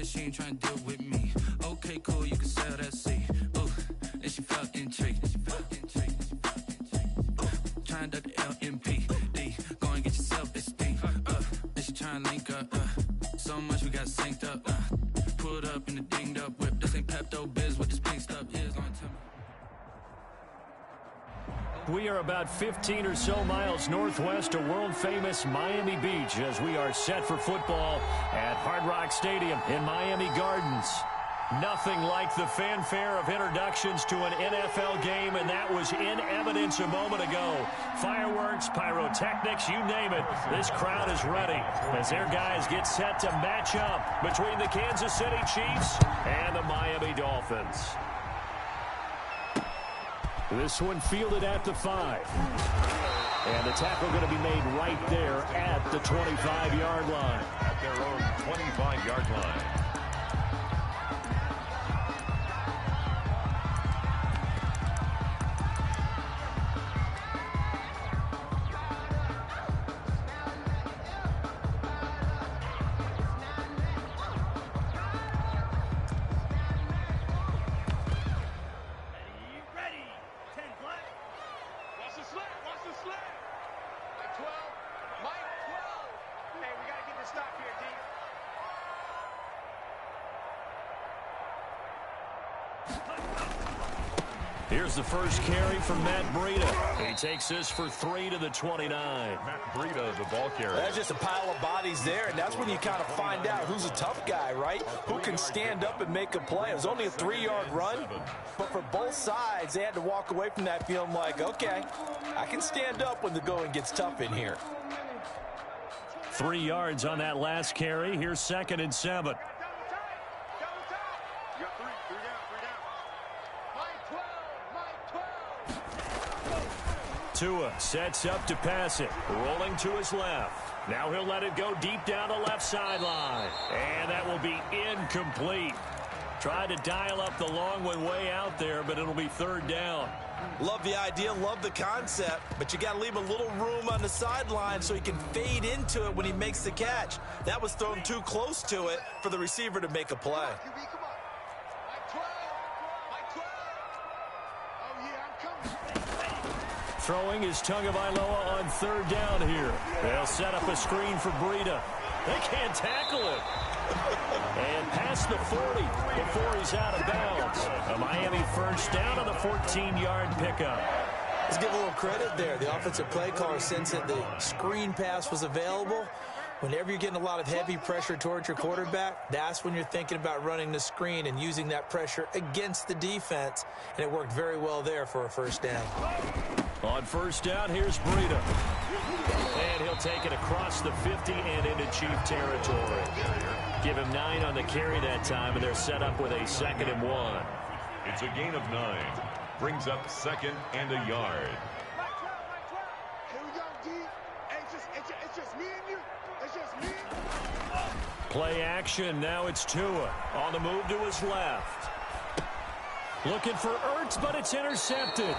said she ain't trying to deal with me. Okay, cool, you can sell that seat. Ooh, and she felt intrigued. Trying to duck the LMPD. Go and get your self-esteem. And she trying to link up. So much we got synced up. Pulled up in the dinged up whip. This ain't Pepto-Biz, what this pink stuff is. Gonna tell me. We are about 15 or so miles northwest of world-famous Miami Beach as we are set for football at Hard Rock Stadium in Miami Gardens. Nothing like the fanfare of introductions to an NFL game, and that was in evidence a moment ago. Fireworks, pyrotechnics, you name it. This crowd is ready as their guys get set to match up between the Kansas City Chiefs and the Miami Dolphins. This one fielded at the 5. And the tackle going to be made right there at the 25-yard line. At their own 25-yard line. Here's the first carry from Matt Breida. He takes this for 3 to the 29. Matt Breida, the ball carrier. That's just a pile of bodies there, and that's when you kind of find out who's a tough guy, right? Who can stand up and make a play. It was only a 3-yard run, but for both sides, they had to walk away from that feeling like, okay, I can stand up when the going gets tough in here. 3 yards on that last carry. Here's 2nd and 7. Tua sets up to pass it, rolling to his left. Now he'll let it go deep down the left sideline. And that will be incomplete. Tried to dial up the long one way out there, but it'll be 3rd down. Love the idea, love the concept, but you got to leave a little room on the sideline so he can fade into it when he makes the catch. That was thrown too close to it for the receiver to make a play. Throwing is Tagovailoa on 3rd down here. They'll set up a screen for Breida. They can't tackle him. And past the 40 before he's out of bounds. A Miami first down on the 14-yard pickup. Let's give a little credit there. The offensive play caller sensed that the screen pass was available. Whenever you're getting a lot of heavy pressure towards your quarterback, that's when you're thinking about running the screen and using that pressure against the defense. And it worked very well there for a first down. On first down, here's Breida. And he'll take it across the 50 and into Chief territory. Give him 9 on the carry that time, and they're set up with a 2nd and 1. It's a gain of 9. Brings up 2nd and a yard. Here we go, D. It's just me and you. It's just me. Play action. Now it's Tua on the move to his left. Looking for Ertz, but it's intercepted.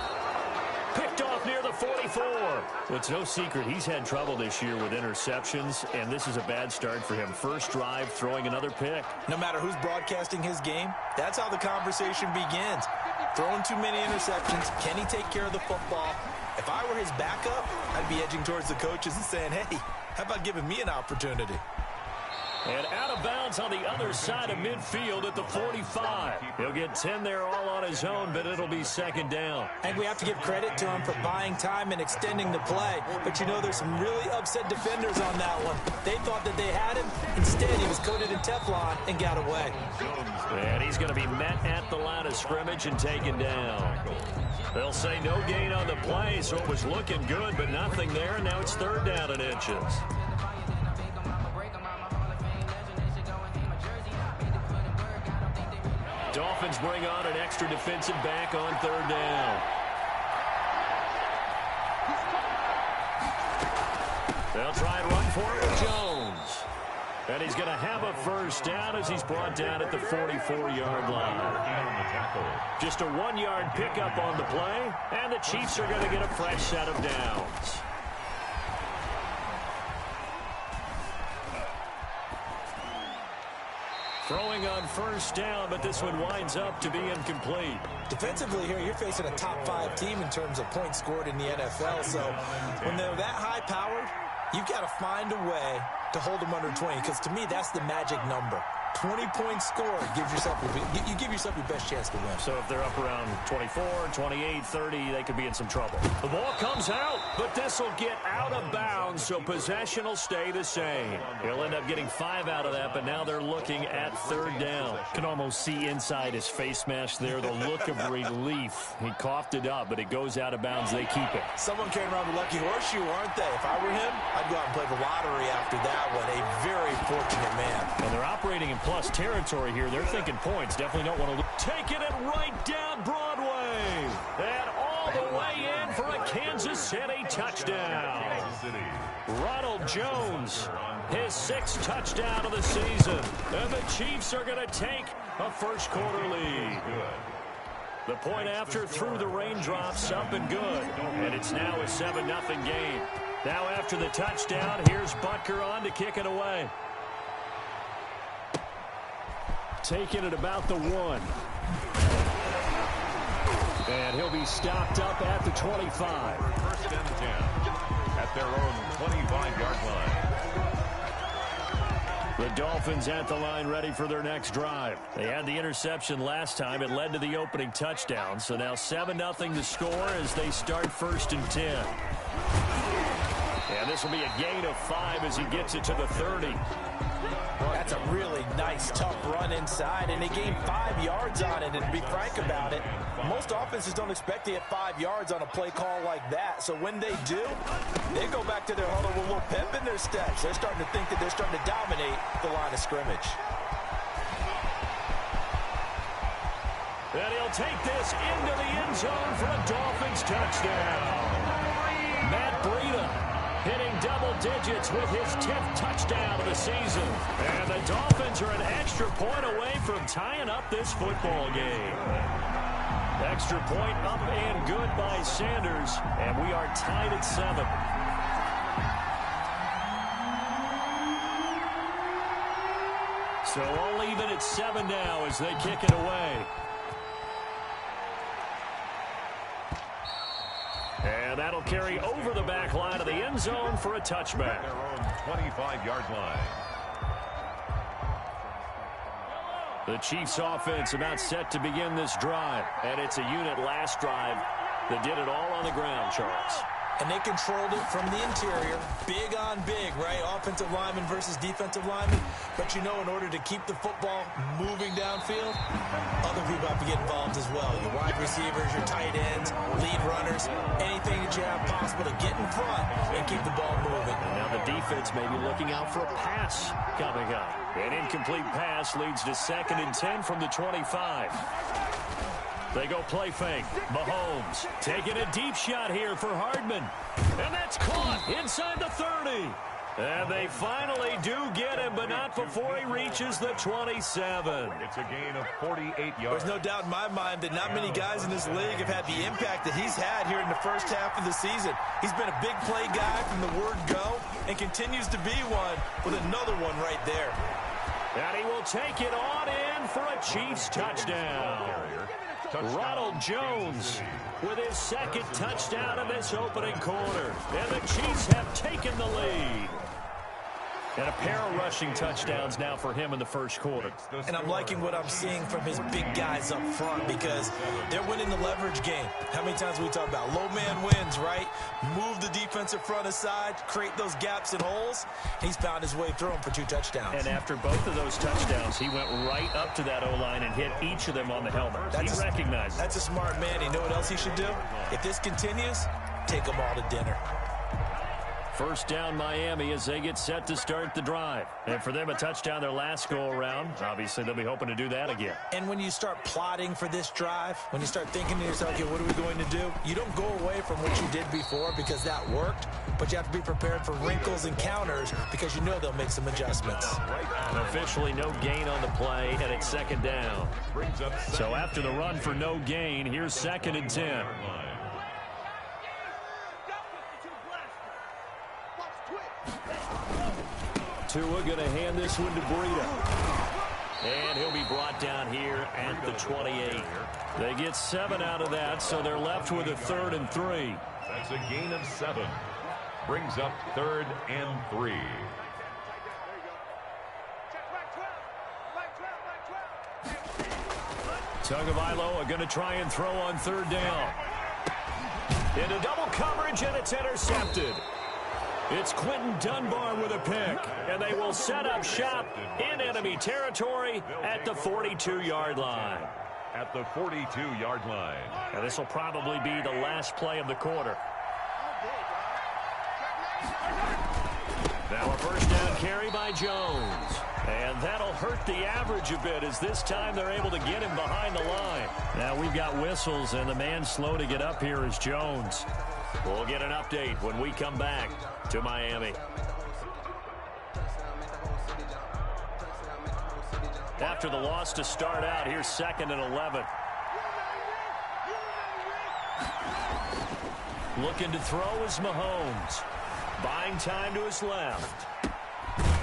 Picked off near the 44. Well, it's no secret he's had trouble this year with interceptions, and this is a bad start for him. First drive, throwing another pick. No matter who's broadcasting his game, that's how the conversation begins. Throwing too many interceptions. Can he take care of the football? If I were his backup, I'd be edging towards the coaches and saying, hey, how about giving me an opportunity? And out of bounds on the other side of midfield at the 45. He'll get 10 there all on his own, but it'll be 2nd down. I think we have to give credit to him for buying time and extending the play. But, you know, there's some really upset defenders on that one. They thought that they had him. Instead, he was coated in Teflon and got away. And he's going to be met at the line of scrimmage and taken down. They'll say no gain on the play, so it was looking good, but nothing there. Now it's 3rd down and inches. Dolphins bring on an extra defensive back on 3rd down. They'll try and run for it with Jones. And he's going to have a first down as he's brought down at the 44-yard line. Just a 1-yard pickup on the play, and the Chiefs are going to get a fresh set of downs. Throwing on first down, but this one winds up to be incomplete. Defensively here, you're facing a top 5 team in terms of points scored in the NFL. So when they're that high-powered, you've got to find a way to hold them under 20, because to me, that's the magic number. 20 points scored, you give yourself your best chance to win. So if they're up around 24, 28, 30, they could be in some trouble. The ball comes out, but this will get out of bounds, so possession will stay the same. He'll end up getting 5 out of that, but now they're looking at third down. Can almost see inside his face mask there, the look of relief. He coughed it up, but it goes out of bounds. They keep it. Someone carrying around the lucky horseshoe, aren't they? If I were him, I'd go out and play the lottery after that one. A very fortunate man. And they're operating in plus territory here. They're thinking points. Definitely don't want to taking it right down Broadway. And all the way in for a Kansas City touchdown. Ronald Jones, his 6th touchdown of the season. And the Chiefs are going to take a first quarter lead. The point after through the raindrops, up and good. And it's now a 7-0 game. Now after the touchdown, here's Butker on to kick it away. Taking it about the 1. And he'll be stopped up at the 25. First and 10 at their own 25-yard line. The Dolphins at the line ready for their next drive. They had the interception last time. It led to the opening touchdown. So now 7-0 to score as they start 1st and 10. And this will be a gain of 5 as he gets it to the 30. That's a really nice, tough run inside, and they gained 5 yards on it. And to be frank about it, most offenses don't expect to get 5 yards on a play call like that. So when they do, they go back to their huddle with a little pep in their steps. They're starting to think that they're starting to dominate the line of scrimmage. And he'll take this into the end zone for a Dolphins touchdown. Matt Breida hitting double digits with his 10th touchdown of the season. And the Dolphins are an extra point away from tying up this football game. Extra point up and good by Sanders. And we are tied at 7. So all even at 7 now as they kick it away. And that'll carry over the back line of the end zone for a touchback. Their own 25-yard line. The Chiefs offense about set to begin this drive. And it's a unit last drive that did it all on the ground, Charles. And they controlled it from the interior. Big on big, right? Offensive lineman versus defensive lineman. But you know, in order to keep the football moving downfield, other people have to get involved as well. Your wide receivers, your tight ends, lead runners, anything that you have possible to get in front and keep the ball moving. And now the defense may be looking out for a pass coming up. An incomplete pass leads to 2nd and 10 from the 25. They go play fake. Mahomes taking a deep shot here for Hardman. And that's caught inside the 30. And they finally do get him, but not before he reaches the 27. It's a gain of 48 yards. There's no doubt in my mind that not many guys in this league have had the impact that he's had here in the first half of the season. He's been a big play guy from the word go and continues to be one with another one right there. And he will take it on in for a Chiefs touchdown. Ronald Jones with his 2nd touchdown of this opening quarter. And the Chiefs have taken the lead. And a pair of rushing touchdowns now for him in the first quarter. And I'm liking what I'm seeing from his big guys up front because they're winning the leverage game. How many times we talk about low man wins, right? Move the defensive front aside, create those gaps and holes. He's found his way through them for 2 touchdowns. And after both of those touchdowns, he went right up to that O-line and hit each of them on the helmet. He recognized it. That's a smart man. You know what else he should do? If this continues, take them all to dinner. First down Miami as they get set to start the drive. And for them, a touchdown their last go-around. Obviously, they'll be hoping to do that again. And when you start plotting for this drive, when you start thinking to yourself, okay, what are we going to do? You don't go away from what you did before because that worked, but you have to be prepared for wrinkles and counters because you know they'll make some adjustments. Officially no gain on the play, and it's 2nd down. So after the run for no gain, here's 2nd and 10. Tua going to hand this one to Breida. And he'll be brought down here at the 28. They get 7 out of that, so they're left with a 3rd and 3. That's a gain of 7. Brings up 3rd and 3. Tagovailoa are going to try and throw on 3rd down. Into double coverage, and it's intercepted. It's Quinton Dunbar with a pick, and they will set up shop in enemy territory at the 42-yard line. At the 42-yard line. And this will probably be the last play of the quarter. Now a first down carry by Jones. And that'll hurt the average a bit as this time they're able to get him behind the line. Now we've got whistles, and the man slow to get up here is Jones. We'll get an update when we come back to Miami. After the loss to start out, here's 2nd and 11. Looking to throw is Mahomes. Buying time to his left.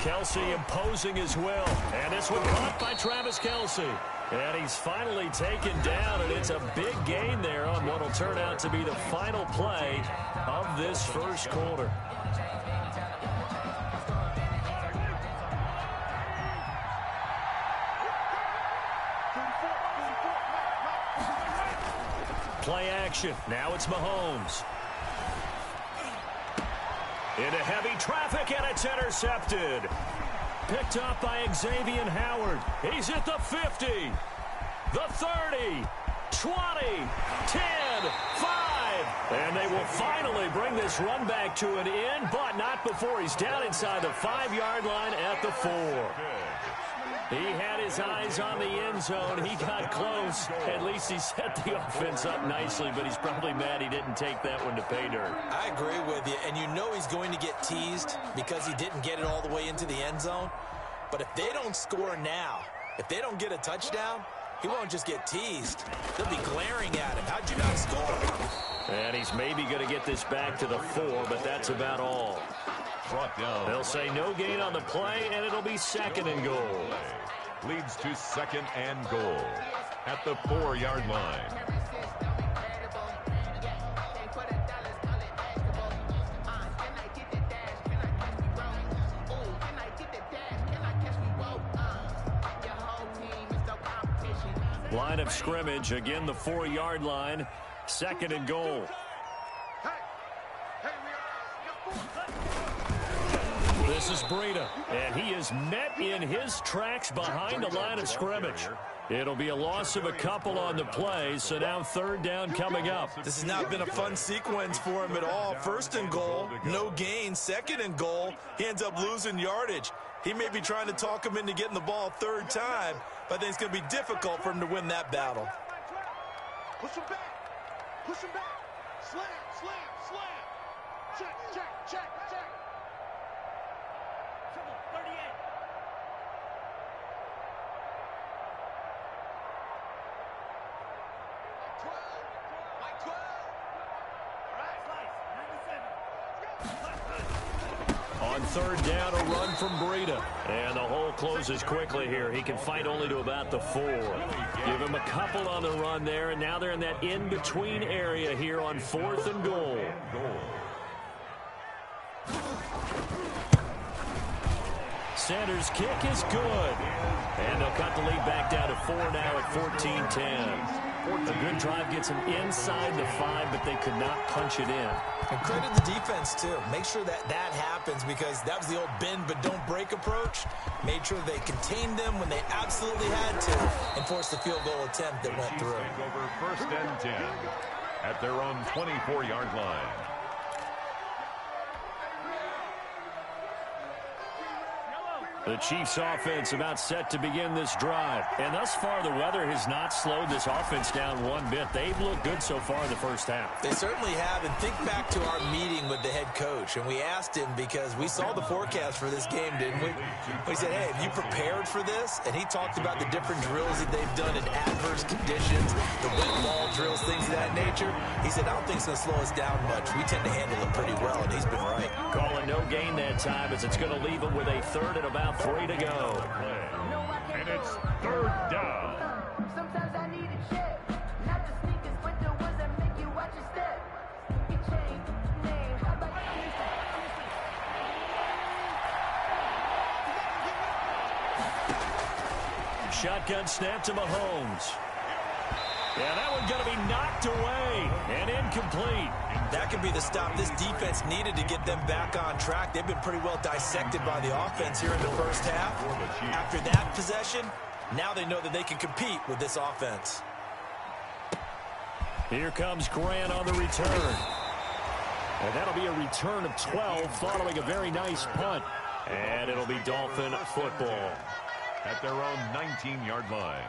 Kelce imposing his will. And this one caught by Travis Kelce. And he's finally taken down, and it's a big gain there on what will turn out to be the final play of this first quarter. Play action. Now it's Mahomes. Into heavy traffic, and it's intercepted. Picked up by Xavier Howard. He's at the 50, the 30, 20, 10, 5. And they will finally bring this run back to an end, but not before he's down inside the 5-yard line at the 4. He had his eyes on the end zone. He got close. At least he set the offense up nicely, but he's probably mad he didn't take that one to pay dirt. I agree with you, and you know he's going to get teased because he didn't get it all the way into the end zone. But if they don't score now, if they don't get a touchdown, he won't just get teased. They'll be glaring at him. How'd you not score? And he's maybe going to get this back to the 4, but that's about all. Brought down. They'll say no gain on the play, and it'll be 2nd and goal. Leads to 2nd and goal at the 4-yard line. Line of scrimmage, again the 4-yard line, 2nd and goal. This is Breida, and he is met in his tracks behind the line of scrimmage. It'll be a loss of a couple on the play, so now 3rd down coming up. This has not been a fun sequence for him at all. 1st and goal, no gain. 2nd and goal, he ends up losing yardage. He may be trying to talk him into getting the ball 3rd time, but I think it's going to be difficult for him to win that battle. Push him back. Push him back. Slam, slam, slam. Check, check, check, check. 38. Like 12. All right. 97. On 3rd down, a run from Breida. And the hole closes quickly here. He can fight only to about the 4. Give him a couple on the run there, and now they're in that in-between area here on 4th and goal. Sanders' kick is good. And they'll cut the lead back down to 4 now at 14-10. A good drive gets them inside the 5, but they could not punch it in. And credit the defense, too. Make sure that that happens because that was the old bend but don't break approach. Made sure they contained them when they absolutely had to and forced the field goal attempt that went through. Take over 1st and 10 at their own 24-yard line. The Chiefs offense about set to begin this drive. And thus far, the weather has not slowed this offense down one bit. They've looked good so far in the first half. They certainly have. And think back to our meeting with the head coach. And we asked him because we saw the forecast for this game, didn't we? We said, hey, have you prepared for this? And he talked about the different drills that they've done in adverse conditions, the wet ball drills, things of that nature. He said, I don't think it's going to slow us down much. We tend to handle it pretty well, and he's been right. Calling no gain that time as it's going to leave them with a 3rd and about 3 to go. And it's shotgun snap to Mahomes. Yeah, that one's going to be knocked away and incomplete. That could be the stop this defense needed to get them back on track. They've been pretty well dissected by the offense here in the first half. After that possession, now they know that they can compete with this offense. Here comes Grant on the return. And that'll be a return of 12 following a very nice punt. And it'll be Dolphin football at their own 19-yard line.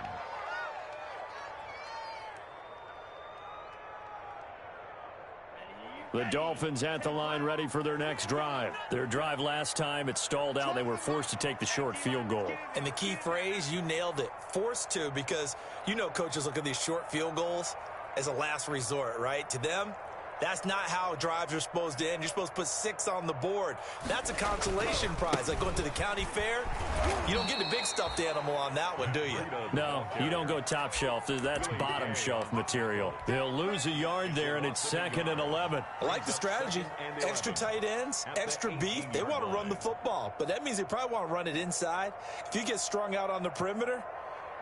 The Dolphins at the line ready for their next drive. Their drive last time, it stalled out. They were forced to take the short field goal. And the key phrase, you nailed it, forced to, because you know coaches look at these short field goals as a last resort, right? To them, that's not how drives are supposed to end. You're supposed to put 6 on the board. That's a consolation prize. Like going to the county fair, you don't get the big stuffed animal on that one, do you? No, you don't go top shelf. That's bottom shelf material. They'll lose a yard there, and it's 2nd and 11. I like the strategy. Extra tight ends, extra beef. They want to run the football, but that means they probably want to run it inside. If you get strung out on the perimeter,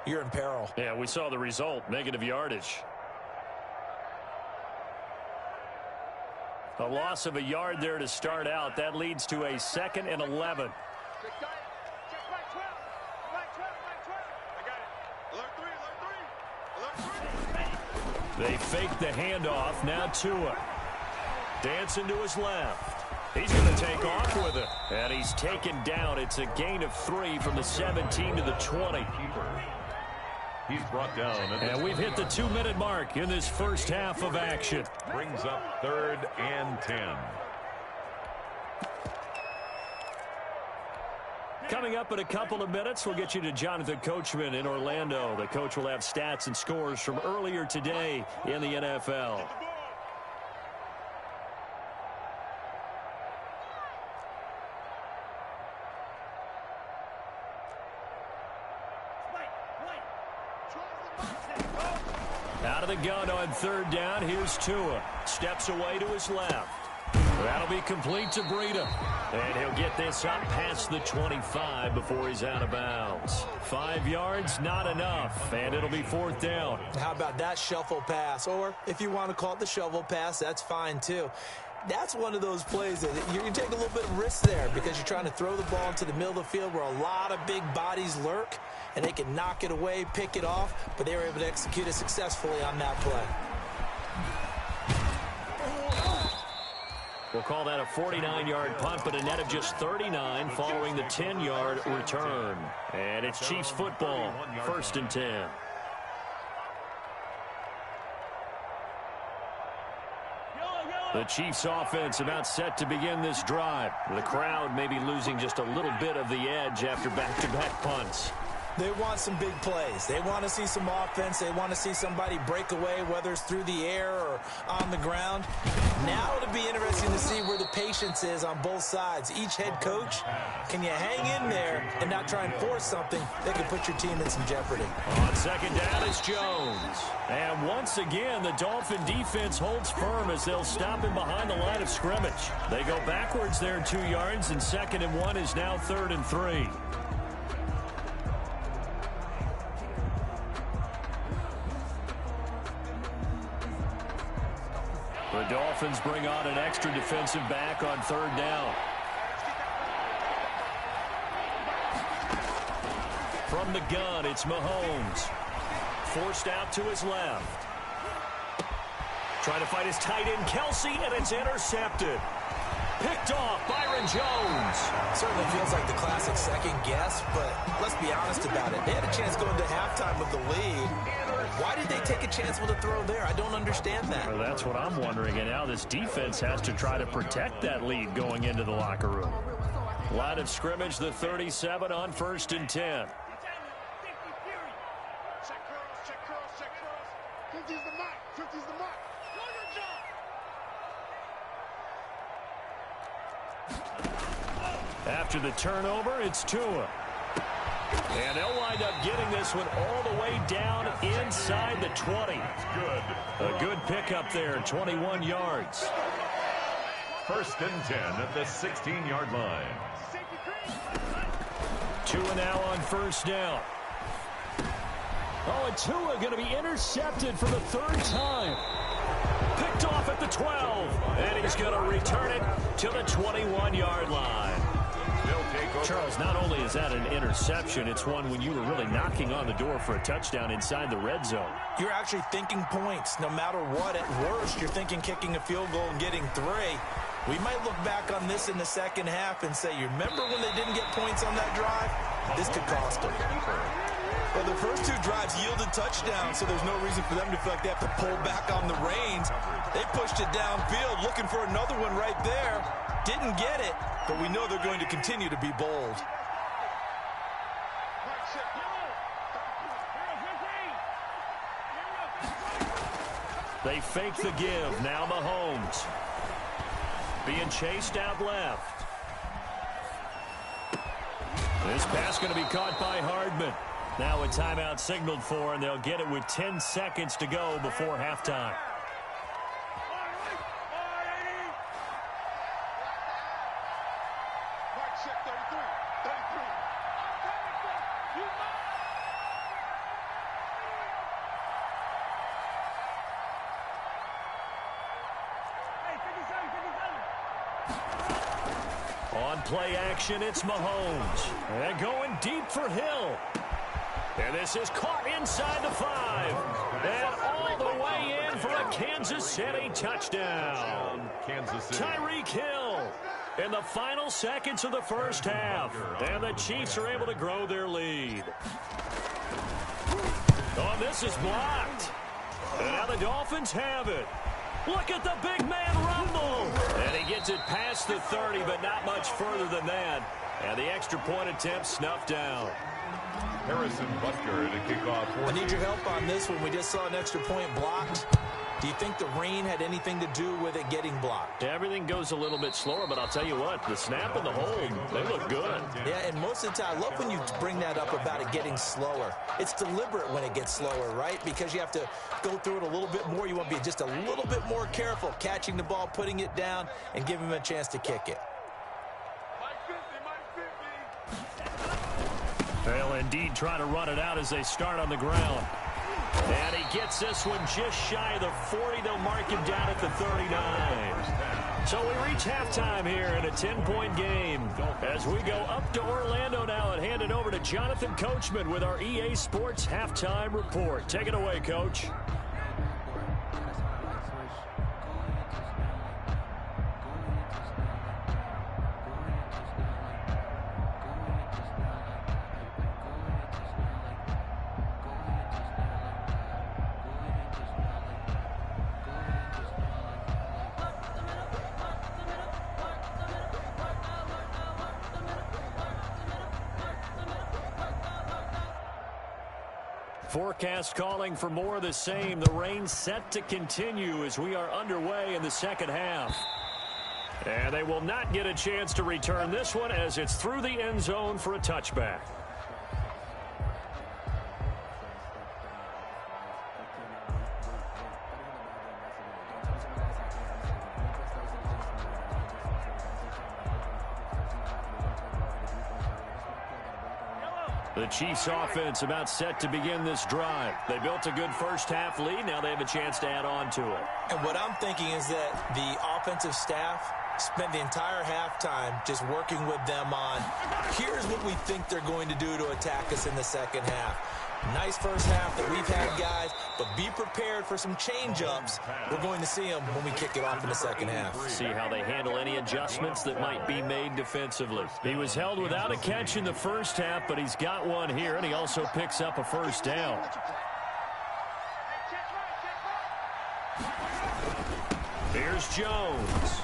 you're in peril. Yeah, we saw the result, negative yardage. A loss of a yard there to start out. That leads to a 2nd and 11. They fake the handoff. Now Tua. Dancing to his left. He's going to take off with it. And he's taken down. It's a gain of 3 from the 17 to the 20. He's brought down. And we've hit the 2-minute mark in this first half of action. Brings up 3rd and 10. Coming up in a couple of minutes, we'll get you to Jonathan Coachman in Orlando. The coach will have stats and scores from earlier today in the NFL. Out of the gun on 3rd down. Here's Tua. Steps away to his left. That'll be complete to Breida. And he'll get this up past the 25 before he's out of bounds. 5 yards, not enough. And it'll be 4th down. How about that shuffle pass? Or if you want to call it the shovel pass, that's fine too. That's one of those plays that you can take a little bit of risk there because you're trying to throw the ball into the middle of the field where a lot of big bodies lurk, and they can knock it away, pick it off, but they were able to execute it successfully on that play. We'll call that a 49-yard punt, but a net of just 39 following the 10-yard return. And it's Chiefs football, 1st and 10. The Chiefs offense about set to begin this drive. The crowd may be losing just a little bit of the edge after back-to-back punts. They want some big plays. They want to see some offense. They want to see somebody break away, whether it's through the air or on the ground. Now it'll be interesting to see where the patience is on both sides. Each head coach, can you hang in there and not try and force something that could put your team in some jeopardy? On 2nd down is Jones. And once again, the Dolphin defense holds firm as they'll stop him behind the line of scrimmage. They go backwards there 2 yards, and 2nd and 1 is now 3rd and 3. The Dolphins bring on an extra defensive back on 3rd down. From the gun, it's Mahomes. Forced out to his left. Trying to fight his tight end, Kelsey, and it's intercepted. Picked off, Byron Jones. Certainly feels like the classic second guess, but let's be honest about it. They had a chance going to halftime with the lead. Why did they take a chance with a throw there? I don't understand that. Well, that's what I'm wondering, and now this defense has to try to protect that lead going into the locker room. Line of scrimmage, the 37 on 1st and 10. Check curls, check curls, check curls. 50's the mark, 50's the mark. Do your job. After the turnover, it's Tua. And they'll wind up getting this one all the way down inside the 20. Good. A good pickup there, 21 yards. 1st and 10 at the 16-yard line. Tua now on 1st down. Oh, and Tua going to be intercepted for the third time. Picked off at the 12. And he's going to return it to the 21-yard line. Charles, not only is that an interception, it's one when you were really knocking on the door for a touchdown inside the red zone. You're actually thinking points. No matter what, at worst, you're thinking kicking a field goal and getting 3. We might look back on this in the second half and say, you remember when they didn't get points on that drive? This could cost them. Well, the first 2 drives yielded touchdowns, so there's no reason for them to feel like they have to pull back on the reins. They pushed it downfield, looking for another one right there. Didn't get it, but we know they're going to continue to be bold. They fake the give. Now Mahomes being chased out left. This pass going to be caught by Hardman. Now a timeout signaled for, and they'll get it with 10 seconds to go before halftime. On play action, it's Mahomes. And going deep for Hill. And this is caught inside the 5. And all the way in for a Kansas City touchdown. Tyreek Hill in the final seconds of the first half. And the Chiefs are able to grow their lead. Oh, this is blocked. And now the Dolphins have it. Look at the big man rumble. And he gets it past the 30, but not much further than that. And the extra point attempt snuffed down. Harrison Butker to kick off. I need your help on this one. We just saw an extra point blocked. Do you think the rain had anything to do with it getting blocked? Everything goes a little bit slower, but I'll tell you what, the snap and the hold, they look good. Yeah, and most of the time, I love when you bring that up about it getting slower. It's deliberate when it gets slower, right? Because you have to go through it a little bit more. You want to be just a little bit more careful catching the ball, putting it down, and giving him a chance to kick it. They'll indeed try to run it out as they start on the ground. And he gets this one just shy of the 40. They'll mark him down at the 39. So we reach halftime here in a 10-point game as we go up to Orlando now and hand it over to Jonathan Coachman with our EA Sports Halftime Report. Take it away, Coach. Forecast calling for more of the same. The rain set to continue as we are underway in the second half. And they will not get a chance to return this one as it's through the end zone for a touchback. The Chiefs offense about set to begin this drive. They built a good first half lead. Now they have a chance to add on to it. And what I'm thinking is that the offensive staff spent the entire halftime just working with them on, here's what we think they're going to do to attack us in the second half. Nice first half that we've had, guys, but be prepared for some change-ups. We're going to see them when we kick it off in the second half. See how they handle any adjustments that might be made defensively. He was held without a catch in the first half, but he's got one here, and he also picks up a first down. Here's Jones.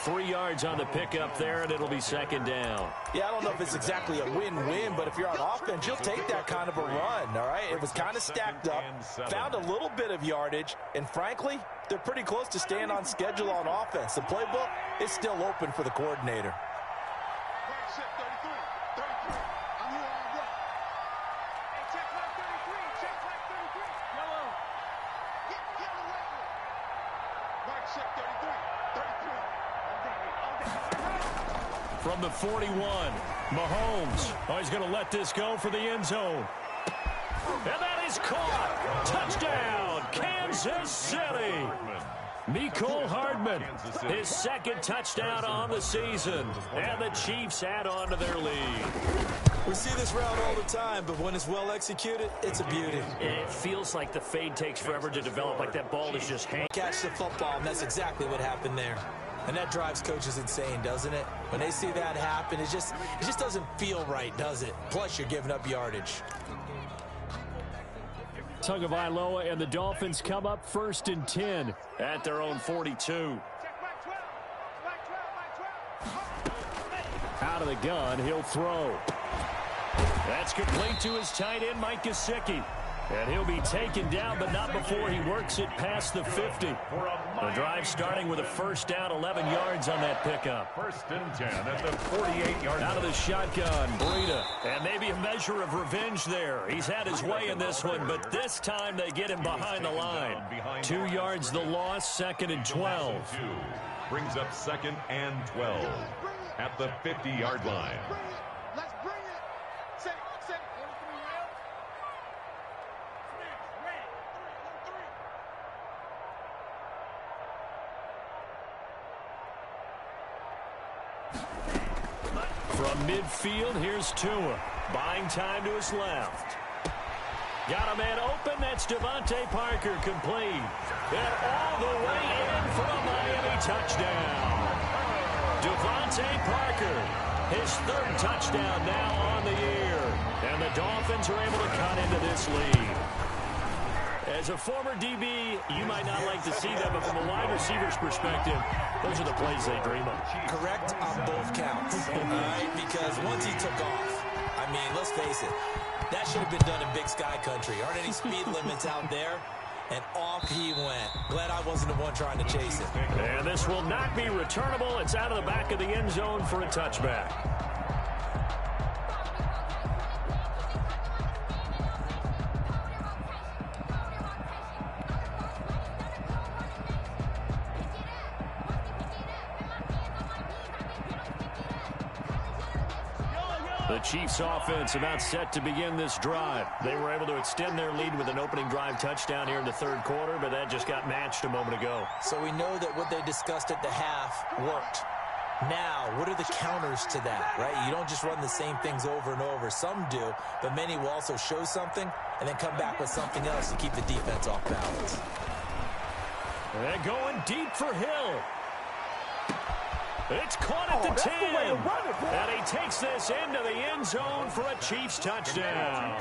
3 yards on the pickup there, and it'll be second down. Yeah, I don't know if it's exactly a win-win, but if you're on offense, you'll take that kind of a run, all right? It was kind of stacked up, found a little bit of yardage, and frankly, they're pretty close to staying on schedule on offense. The playbook is still open for the coordinator. From the 41, Mahomes. Oh, he's going to let this go for the end zone. And that is caught. Touchdown, Kansas City. Mecole Hardman, his second touchdown on the season. And the Chiefs add on to their lead. We see this route all the time, but when it's well executed, it's a beauty. It feels like the fade takes forever to develop, like that ball is just hanging. Catch the football, and that's exactly what happened there. And that drives coaches insane, doesn't it? When they see that happen, it just doesn't feel right, does it? Plus, you're giving up yardage. Tagovailoa and the Dolphins come up 1st and 10 at their own 42. Out of the gun, he'll throw. That's complete to his tight end, Mike Gesicki. And he'll be taken down, but not before he works it past the 50. The drive starting with a first down, 11 yards on that pickup. 1st and 10 at the 48-yard line. Out of the shotgun, Breida. And maybe a measure of revenge there. He's had his way in this one, but this time they get him behind the line. 2 yards the loss, 2nd and 12. Brings up 2nd and 12 at the 50-yard line. Let's bring it. Set. From midfield, here's Tua. Buying time to his left. Got a man open. That's Devontae Parker, complete. And all the way in for a Miami touchdown. Devontae Parker, his 3rd touchdown now on the year. And the Dolphins are able to cut into this lead. As a former DB, you might not like to see that, but from a wide receiver's perspective, those are the plays they dream of. Correct on both counts, all right? Because once he took off, I mean, let's face it, that should have been done in Big Sky Country. Aren't any speed limits out there? And off he went. Glad I wasn't the one trying to chase him. And this will not be returnable. It's out of the back of the end zone for a touchback. The Chiefs offense about set to begin this drive. They were able to extend their lead with an opening drive touchdown here in the 3rd quarter, but that just got matched a moment ago. So we know that what they discussed at the half worked. Now, what are the counters to that, right? You don't just run the same things over and over. Some do, but many will also show something and then come back with something else to keep the defense off balance. They're going deep for Hill. It's caught at the 10. And he takes this into the end zone for a Chiefs touchdown.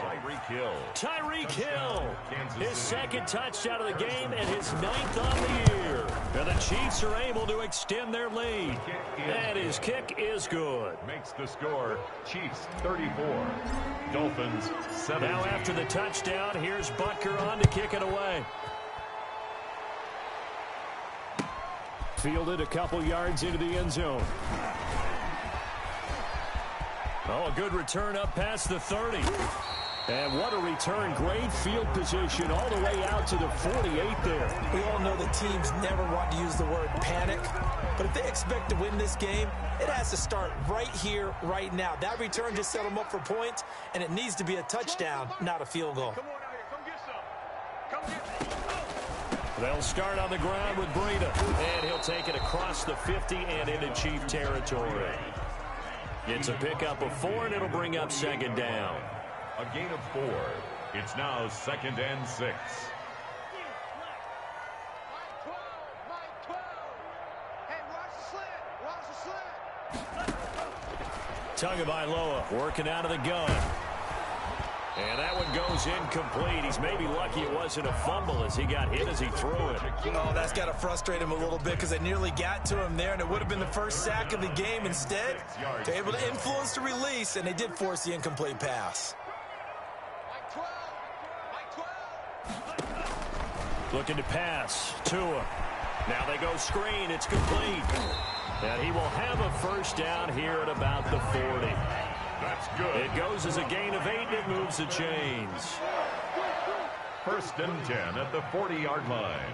Tyreek Hill. His 2nd touchdown of the game and his 9th on the year. And the Chiefs are able to extend their lead. And his kick is good. Makes the score Chiefs 34. Dolphins 17. Now after the touchdown, here's Butker on to kick it away. Fielded a couple yards into the end zone. Oh, a good return up past the 30. And what a return. Great field position all the way out to the 48 there. We all know that teams never want to use the word panic, but if they expect to win this game, it has to start right here, right now. That return just set them up for points, and it needs to be a touchdown, not a field goal. Come on out here. Come get some. Come get some. They'll start on the ground with Breida. And he'll take it across the 50 and into Chief territory. It's a pickup of 4, and it'll bring up 2nd down. A gain of 4. It's now 2nd and 6. Mike 12. Hey, watch the slant. Tagovailoa working out of the gun. And that one goes incomplete. He's maybe lucky it wasn't a fumble as he got hit as he threw it. Oh, that's got to frustrate him a little bit because they nearly got to him there, and it would have been the first sack of the game. Instead, they're able to influence the release, and they did force the incomplete pass. Mike 12. Looking to pass. Tua. Now they go screen. It's complete. And he will have a first down here at about the 40. That's good. It goes as a gain of 8, and it moves the chains. 1st and 10 at the 40-yard line.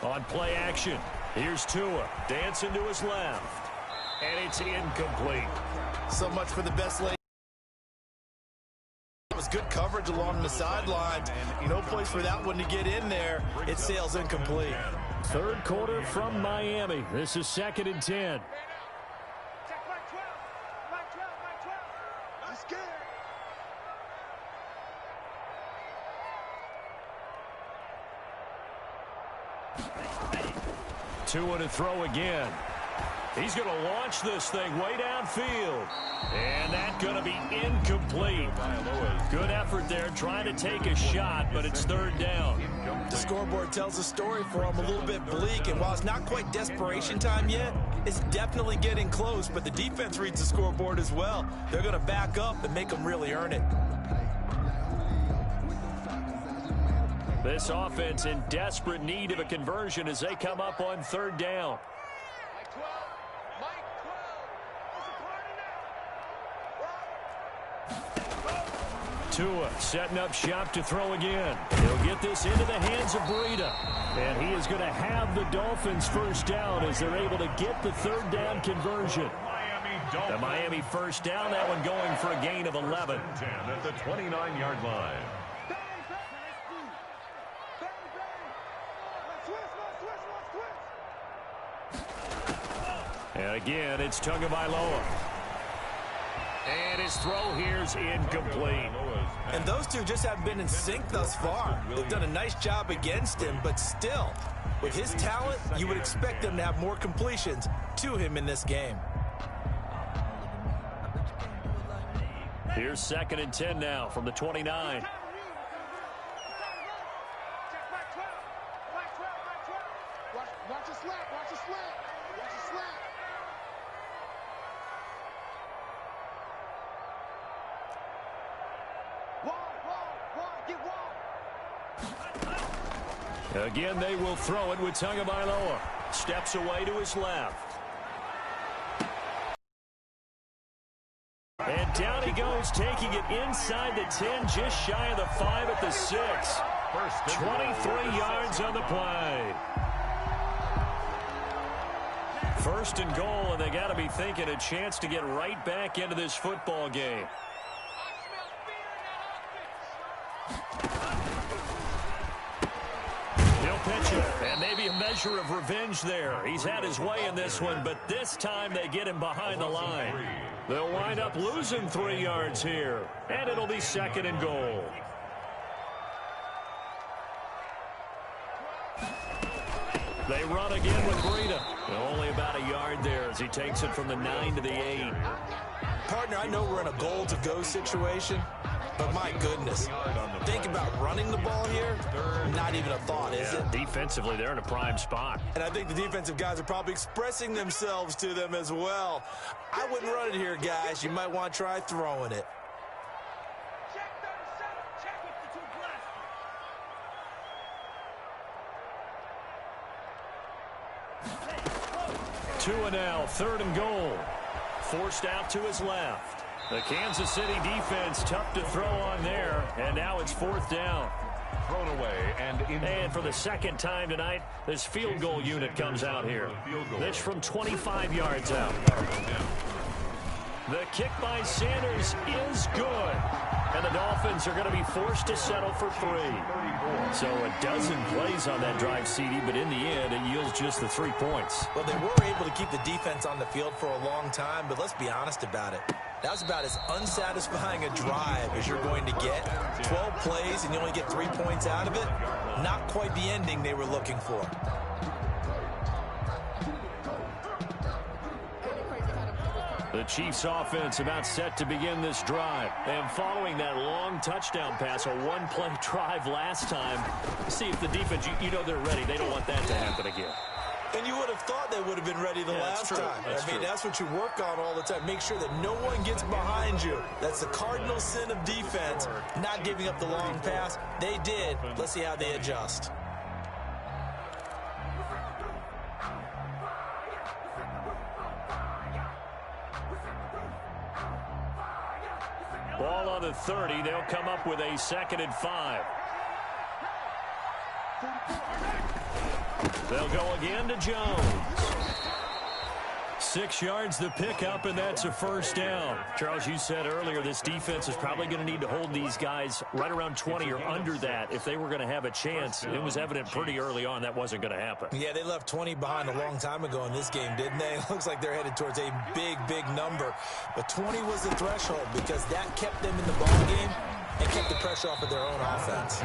On play action, here's Tua. Dancing to his left. And it's incomplete. So much for the best lane. It was good coverage along the sidelines. No place for that one to get in there. It sails incomplete. Third quarter from Miami. This is 2nd and 10. Let's get it. Two to throw again. He's going to launch this thing way downfield. And that's going to be incomplete. Good effort there trying to take a shot, but it's 3rd down. The scoreboard tells a story for him, a little bit bleak, and while it's not quite desperation time yet, it's definitely getting close, but the defense reads the scoreboard as well. They're going to back up and make them really earn it. This offense in desperate need of a conversion as they come up on 3rd down. Tua setting up shop to throw again. He'll get this into the hands of Breida. And he is going to have the Dolphins first down as they're able to get the 3rd down conversion. The Miami first down, that one going for a gain of 11. 10 at the 29-yard line. And again, it's Tagovailoa. And his throw here's incomplete. And those two just haven't been in sync thus far. They've done a nice job against him, but still, with his talent, you would expect them to have more completions to him in this game. Here's 2nd and 10 now from the 29. Watch the slap, watch the slap, watch the slap. Again, they will throw it with Tagovailoa. Steps away to his left. And down he goes, taking it inside the 10, just shy of the 5 at the 6. 23 yards on the play. 1st and goal, and they got to be thinking a chance to get right back into this football game. Pitch it, and maybe a measure of revenge there. He's had his way in this one, but this time they get him behind the line. They'll wind up losing 3 yards here, and it'll be 2nd and goal. They run again with Breida. Only about a yard there as he takes it from the 9 to the 8. Partner, I know we're in a goal-to-go situation, but my goodness, think about running the ball here. Not even a thought, is it? Defensively, they're in a prime spot. And I think the defensive guys are probably expressing themselves to them as well. I wouldn't run it here, guys. You might want to try throwing it. Tua now, 3rd and goal. Forced out to his left. The Kansas City defense tough to throw on there, and now it's 4th down. Thrown away and for the 2nd time tonight, this field goal unit comes out here. This from 25 yards out. The kick by Sanders is good. And the Dolphins are going to be forced to settle for 3. So a dozen plays on that drive, CD, but in the end, it yields just the 3 points. Well, they were able to keep the defense on the field for a long time, but let's be honest about it. That was about as unsatisfying a drive as you're going to get. 12 plays and you only get 3 points out of it. Not quite the ending they were looking for. The Chiefs offense about set to begin this drive. And following that long touchdown pass, a one-play drive last time, see if the defense, you know they're ready. They don't want that to happen again. And you would have thought they would have been ready the last time. I mean, that's what you work on all the time. Make sure that no one gets behind you. That's the cardinal sin of defense, not giving up the long pass. They did. Let's see how they adjust. Ball on the 30. They'll come up with a 2nd and 5. They'll go again to Jones. 6 yards the pickup, and that's a first down. Charles, you said earlier this defense is probably going to need to hold these guys right around 20 or under that if they were going to have a chance. It was evident pretty early on that wasn't going to happen. Yeah, they left 20 behind a long time ago in this game, didn't they? It looks like they're headed towards a big, big number. But 20 was the threshold because that kept them in the ball game and kept the pressure off of their own offense.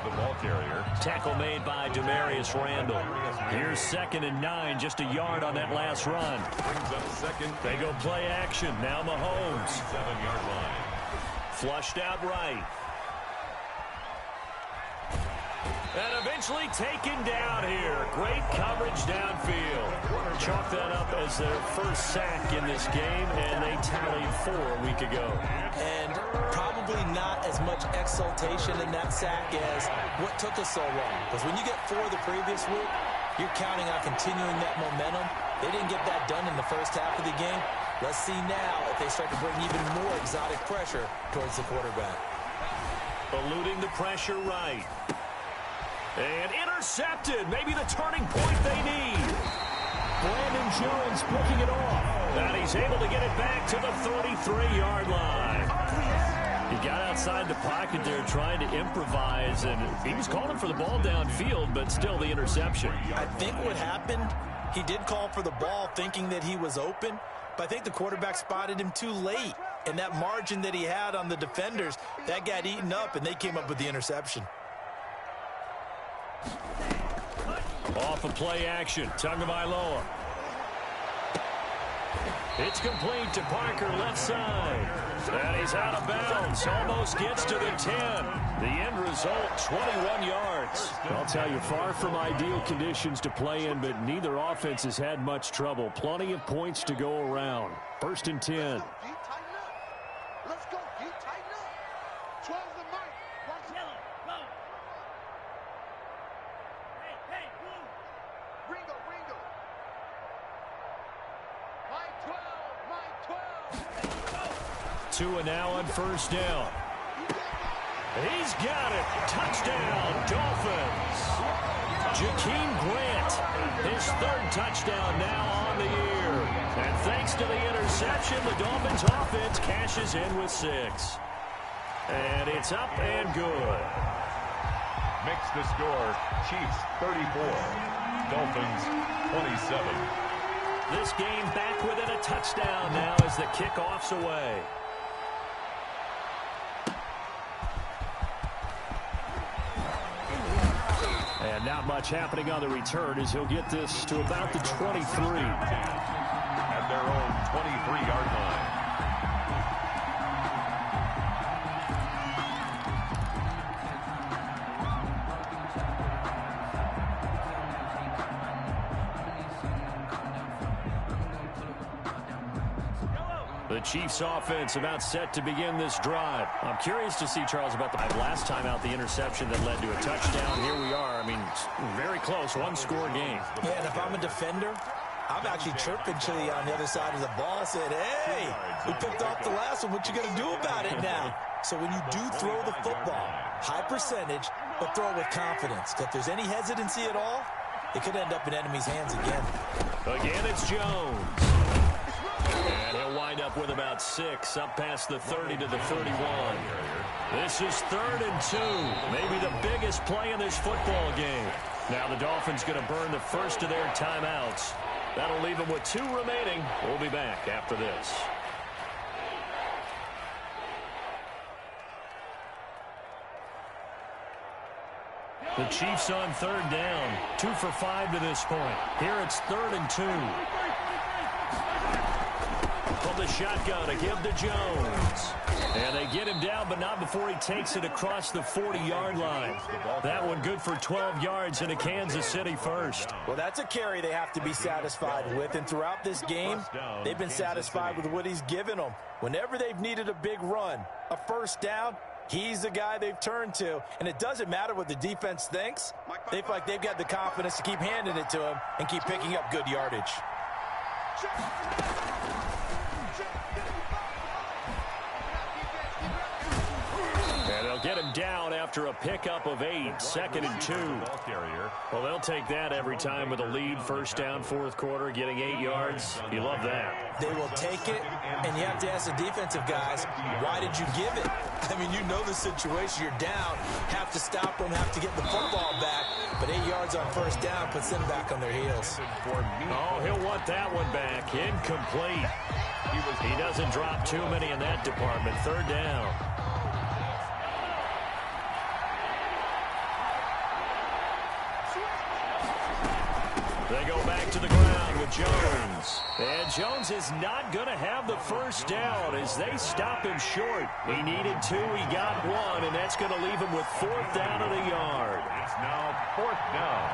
The ball carrier. Tackle made by Demarius Randall. Here's 2nd and 9, just a yard on that last run. Brings up second. They go play action. Now Mahomes. 7-yard line. Flushed out right. And eventually taken down here. Great coverage downfield. Chalk that up as their first sack in this game, and they tallied 4 a week ago. And probably not as much exultation in that sack as what took us so long. Because when you get 4 the previous week, you're counting on continuing that momentum. They didn't get that done in the first half of the game. Let's see now if they start to bring even more exotic pressure towards the quarterback. Eluding the pressure right. And intercepted. Maybe the turning point they need. Brandon Jones picking it off. And he's able to get it back to the 33-yard line. He got outside the pocket there trying to improvise, and he was calling for the ball downfield, but still the interception. I think what happened, he did call for the ball thinking that he was open, but I think the quarterback spotted him too late. And that margin that he had on the defenders, that got eaten up, and they came up with the interception. Off of play action, Tagovailoa. It's complete to Parker, left side. And he's out of bounds, almost gets to the 10. The end result, 21 yards. I'll tell you, far from ideal conditions to play in, but neither offense has had much trouble. Plenty of points to go around. 1st and 10. Let's go, you tighten up. 12 the mark. Watch yellow. Go. Hey, blue. Ringo. My 12. 2 and now on 1st down. He's got it. Touchdown, Dolphins. Jakeem Grant, his 3rd touchdown now on the year. And thanks to the interception, the Dolphins offense cashes in with 6. And it's up and good. Makes the score Chiefs 34, Dolphins 27. This game back within a touchdown now as the kickoff's away. And not much happening on the return as he'll get this to about the 23. At their own 23-yard line. The Chiefs offense about set to begin this drive. I'm curious to see, Charles, about the last time out, the interception that led to a touchdown. Here we are. I mean, very close, 1-score game. Yeah, and if I'm a defender, I'm actually chirping Chili on the other side of the ball, saying, hey, we picked off the last one. What you going to do about it now? So when you do throw the football, high percentage, but throw it with confidence. If there's any hesitancy at all, it could end up in enemy's hands again. Again, it's Jones. And he'll wind up with about 6, up past the 30 to the 31. This is 3rd and 2. Maybe the biggest play in this football game. Now the Dolphins going to burn the first of their timeouts. That'll leave them with 2 remaining. We'll be back after this. The Chiefs on 3rd down. 2 for 5 to this point. Here it's 3rd and 2. From the shotgun to give to Jones. And they get him down, but not before he takes it across the 40-yard line. That one good for 12 yards into Kansas City first. Well, that's a carry they have to be satisfied with. And throughout this game, they've been satisfied with what he's given them. Whenever they've needed a big run, a first down, he's the guy they've turned to. And it doesn't matter what the defense thinks. They feel like they've got the confidence to keep handing it to him and keep picking up good yardage. And they'll They'll get him down after a pickup of 8, 2nd and 2. Well, they'll take that every time with a lead. First down, fourth quarter, getting 8 yards. You love that. They will take it, and you have to ask the defensive guys, why did you give it? I mean, you know the situation. You're down, have to stop them, have to get the football back, but 8 yards on first down puts them back on their heels. Oh, he'll want that one back. Incomplete. He doesn't drop too many in that department. Third down. They go back to the ground with Jones. And Jones is not going to have the first down as they stop him short. He needed 2, he got 1, and that's going to leave him with fourth down and a yard. It's now fourth down.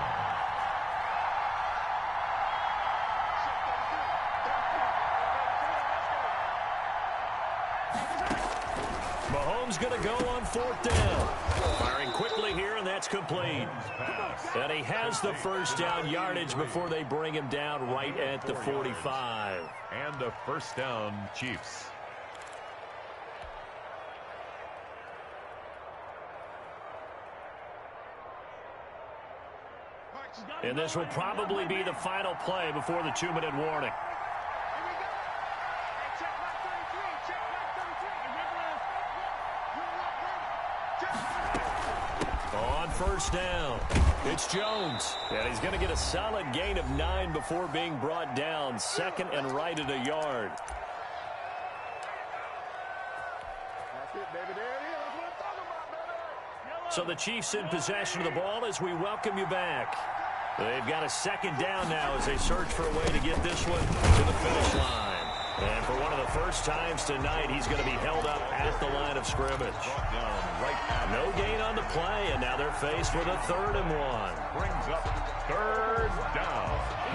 Mahomes going to go on fourth down. Firing quickly here, and that's complete. And he has the first down yardage before they bring him down right at the 45. And a first down, Chiefs. And this will probably be the final play before the 2-minute warning. On first down, it's Jones. And he's going to get a solid gain of 9 before being brought down. Second and right at a yard. So the Chiefs in possession of the ball as we welcome you back. They've got a second down now as they search for a way to get this one to the finish line. And for one of the first times tonight, he's going to be held up at the line of scrimmage. No gain on the play, and now they're faced with a 3rd and 1. Brings up third down.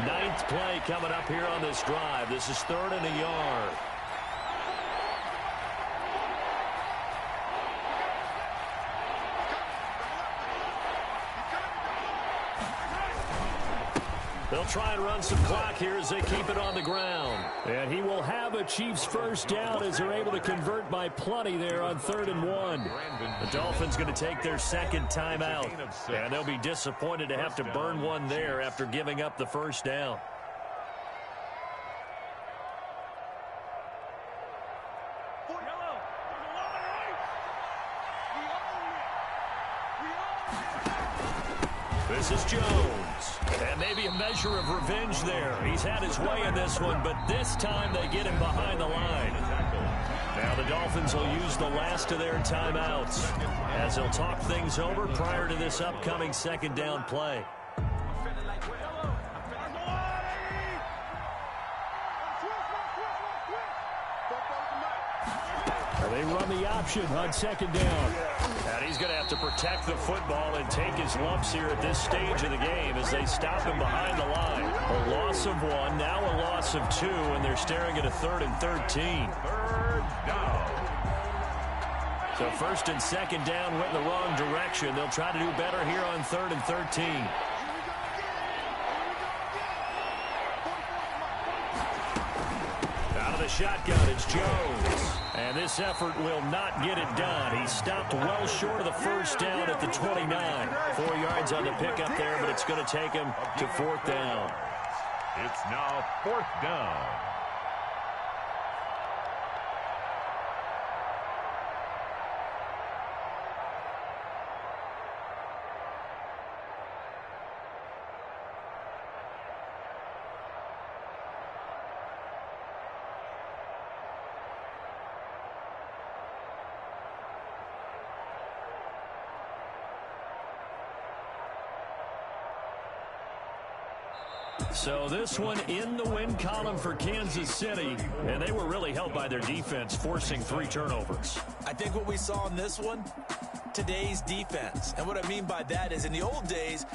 9th play coming up here on this drive. This is 3rd and a yard. They'll try and run some clock here as they keep it on the ground. And he will have a Chiefs first down as they're able to convert by plenty there on 3rd and 1. The Dolphins going to take their second timeout. And they'll be disappointed to have to burn one there after giving up the first down. This is Jones. And maybe a measure of revenge there. He's had his way in this one, but this time they get him behind the line. Now the Dolphins will use the last of their timeouts as they'll talk things over prior to this upcoming second down play. They run the option on second down. And he's going to have to protect the football and take his lumps here at this stage of the game as they stop him behind the line. A loss of 1, now a loss of 2, and they're staring at a 3rd and 13. Third down. So first and second down went in the wrong direction. They'll try to do better here on 3rd and 13. Out of the shotgun, it's Jones. And this effort will not get it done. He stopped well short of the first down at the 29. 4 yards on the pickup there, but it's going to take him to 4th down. It's now 4th down. So this one in the win column for Kansas City, and they were really helped by their defense, forcing 3 turnovers. I think what we saw in this one, today's defense. And what I mean by that is in the old days,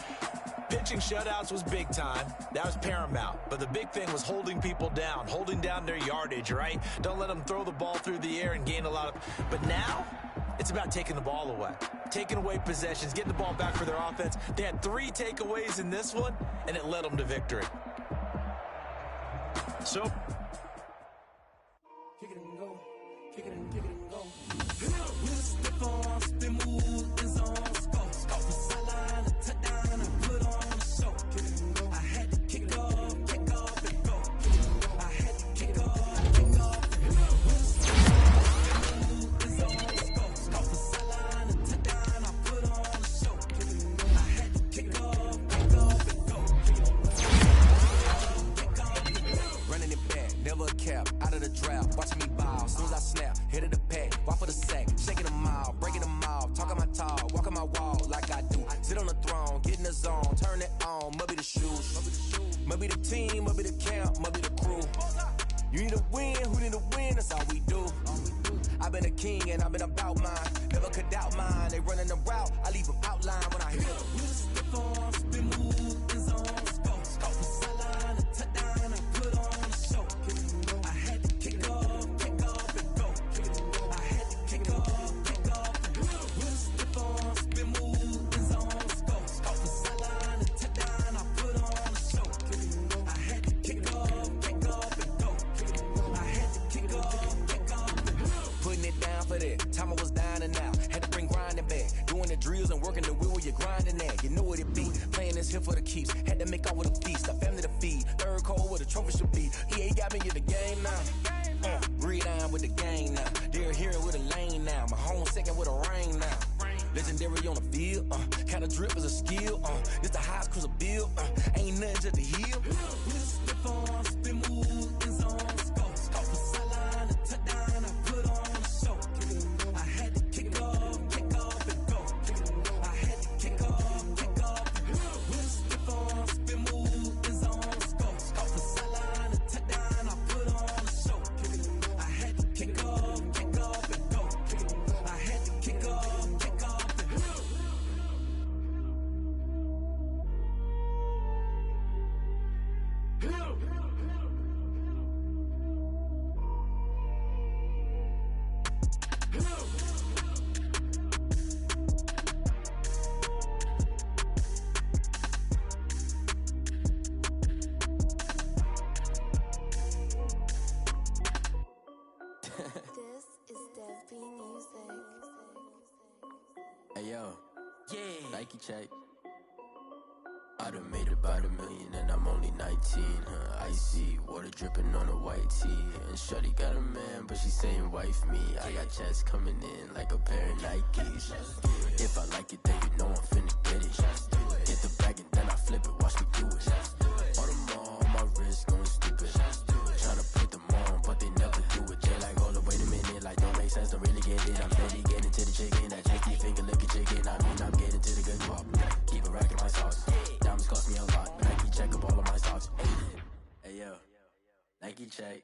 pitching shutouts was big time. That was paramount. But the big thing was holding people down, holding down their yardage, right? Don't let them throw the ball through the air and gain a lot of... But now, it's about taking the ball away. Taking away possessions, getting the ball back for their offense. They had 3 takeaways in this one, and it led them to victory. So, Kick it and go. kick it and go. With a stiff arm, spin move, and zone, score. From sideline to touchdown, I put on a show. I had to kick off, and go. I had to kick off, and go. With a stiff arm, spin move, and zone, score. From sideline to touchdown, I put on a show. I had to kick off, and go. Running it back, never a cap, out of the draft, watching me ball. Soon as I snap, hit of the pack, walk for the sack, shaking them all, breaking them off, talking my talk, walking my wall like I do. Sit on the throne, get in the zone, turn it on, must be the shoes, must be the team, must be the camp, must be the crew. You need to win, who need to win, that's all we do. I've been a king and I've been about mine, never could doubt mine. They running the route, I leave them outline when I hit them. With a stiff arm, spin move, and zone, score. From sideline to touchdown, I put on a show. I had to kick off, and go. I had to kick off, and go. With a stiff arm, spin move, and zone, score. From sideline to touchdown, I put on a show. I had to kick off, and go. I had to kick off, and go. Putting it down for that, time I was down and out. Had to bring grinding back, doing the drills and working the wheel where you're grinding at. You know what it be, playing this here for the keeps. Had to make out with a feast, a family to feed. Third cold where the trophy should be. EA got me in the game now. Read on with the game now. They're here with a lane now. My home second with a rain now. Legendary on the field, kind of drip is a skill. This the highest cruiser bill, ain't nothing just the hill. With a stiff arm, spin move, and zone, score. From sideline to touchdown, I put on a show. I had to kick off, and go. I had to kick off, and go. With a stiff arm, spin move, and zone, score. From sideline to touchdown, I put on a show. I had to kick off, and go. I had to kick off, and go. This is Dev B Music. Hey yo, Nike check. I done made about $1 million and I'm only 19. Icy water dripping on a white tee. And shorty got a man, but she saying wife me. I got checks coming in like a pair of Nikes. If I like it, then you know I'm finna get it. Get the bag and then I flip it, watch me do it. All them all on my wrist going stupid. Tryna put them on, but they never do it. They like, hold up, wait a minute, like don't make sense, don't really get it. I'm steady getting to the chicken, that chicky finger looking chicken. I mean, I'm getting to the good pop. Keep it racking my sauce. Diamonds cost me a lot. Nike check up all of my stocks. Hey yo, Nike check.